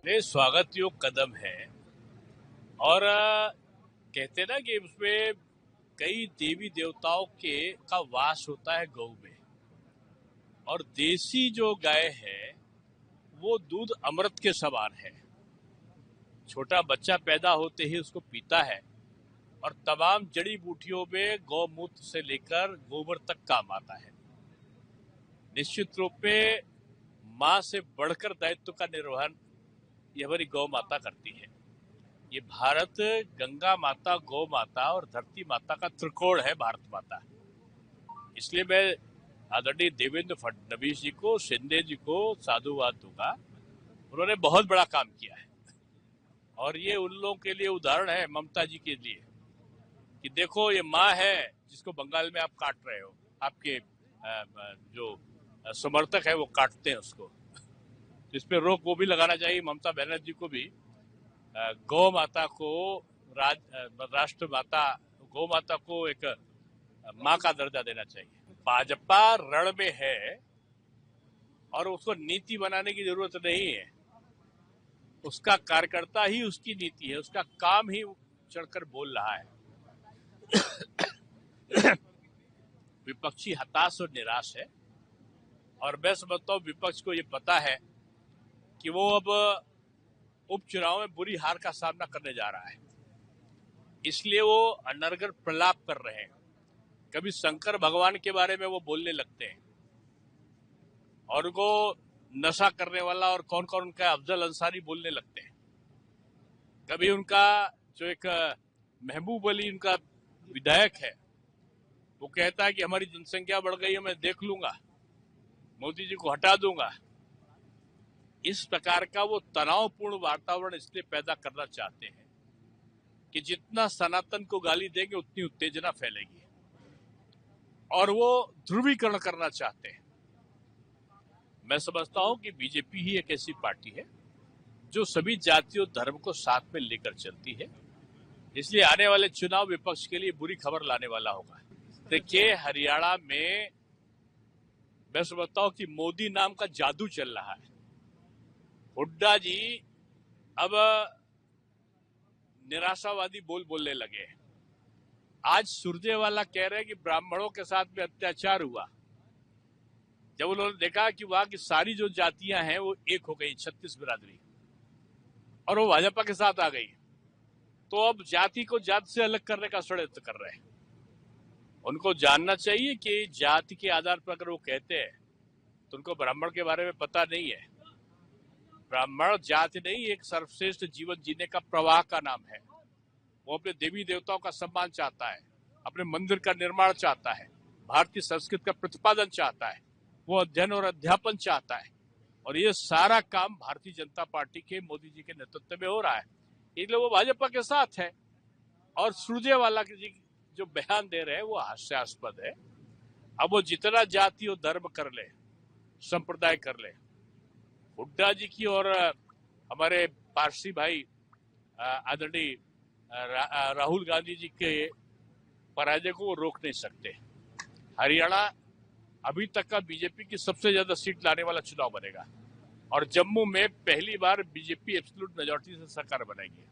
ये स्वागत योग कदम है और कहते ना कि उसमें कई देवी देवताओं का वास होता है गौ में। और देसी जो गाय है वो दूध अमृत के समान है। छोटा बच्चा पैदा होते ही उसको पीता है और तमाम जड़ी बूटियों में गौमूत्र से लेकर गोबर तक काम आता है। निश्चित रूप में माँ से बढ़कर दायित्व का निर्वहन ये हमारी गौ माता करती है। ये भारत गंगा माता, गौ माता और धरती माता का त्रिकोण है भारत माता। इसलिए मैं आदरणीय देवेंद्र फडणवीस जी को, शिंदे जी को साधुवाद दूंगा। उन्होंने बहुत बड़ा काम किया है और ये उन लोगों के लिए उदाहरण है, ममता जी के लिए, कि देखो ये माँ है जिसको बंगाल में आप काट रहे हो। आपके जो समर्थक है वो काटते हैं उसको। इस पे रोक वो भी लगाना चाहिए। ममता बनर्जी को भी गौ माता को राष्ट्र माता, गौ माता को एक माँ का दर्जा देना चाहिए। भाजपा रण में है और उसको नीति बनाने की जरूरत नहीं है। उसका कार्यकर्ता ही उसकी नीति है, उसका काम ही चढ़कर बोल रहा है। विपक्षी हताश और निराश है और मैं समझता हूं विपक्ष को ये पता है कि वो अब उपचुनाव में बुरी हार का सामना करने जा रहा है। इसलिए वो अनर्गल प्रलाप कर रहे हैं। कभी शंकर भगवान के बारे में वो बोलने लगते हैं और उनको नशा करने वाला और कौन कौन उनका अफजल अंसारी बोलने लगते हैं। कभी उनका जो एक महबूब अली उनका विधायक है वो कहता है कि हमारी जनसंख्या बढ़ गई है, मैं देख लूंगा, मोदी जी को हटा दूंगा। इस प्रकार का वो तनावपूर्ण वातावरण इसलिए पैदा करना चाहते हैं कि जितना सनातन को गाली देंगे उतनी उत्तेजना फैलेगी और वो ध्रुवीकरण करना चाहते हैं। मैं समझता हूं कि बीजेपी ही एक ऐसी पार्टी है जो सभी जातियों धर्म को साथ में लेकर चलती है। इसलिए आने वाले चुनाव विपक्ष के लिए बुरी खबर लाने वाला होगा। देखिए, हरियाणा में मैं समझता हूं कि मोदी नाम का जादू चल रहा है। हुड्डा जी अब निराशावादी बोलने लगे। आज सुरजेवाला कह रहे हैं कि ब्राह्मणों के साथ में अत्याचार हुआ। जब उन्होंने देखा कि वहां की सारी जो जातियां हैं वो एक हो गई, 36 बिरादरी, और वो भाजपा के साथ आ गई, तो अब जाति को जाति से अलग करने का षड्यंत्र कर रहे हैं। उनको जानना चाहिए कि जाति के आधार पर अगर वो कहते हैं तो उनको ब्राह्मण के बारे में पता नहीं है। ब्राह्मण जाति नहीं, एक सर्वश्रेष्ठ जीवन जीने का प्रवाह का नाम है। वो अपने देवी देवताओं का सम्मान चाहता है, अपने मंदिर का निर्माण चाहता है, भारतीय संस्कृति का प्रतिपादन चाहता है, वो अध्ययन और अध्यापन चाहता है। और ये सारा काम भारतीय जनता पार्टी के मोदी जी के नेतृत्व में हो रहा है। इसलिए वो भाजपा के साथ है। और सुरजेवाला जी जो बयान दे रहे हैं वो हास्यास्पद है। अब वो जितना जाति और धर्म कर ले, संप्रदाय कर ले, हुड्डा जी की और हमारे पारसी भाई आदरणीय राहुल गांधी जी के पराजय को वो रोक नहीं सकते। हरियाणा अभी तक का बीजेपी की सबसे ज्यादा सीट लाने वाला चुनाव बनेगा और जम्मू में पहली बार बीजेपी एब्सोल्यूट मेजॉरिटी से सरकार बनाएगी।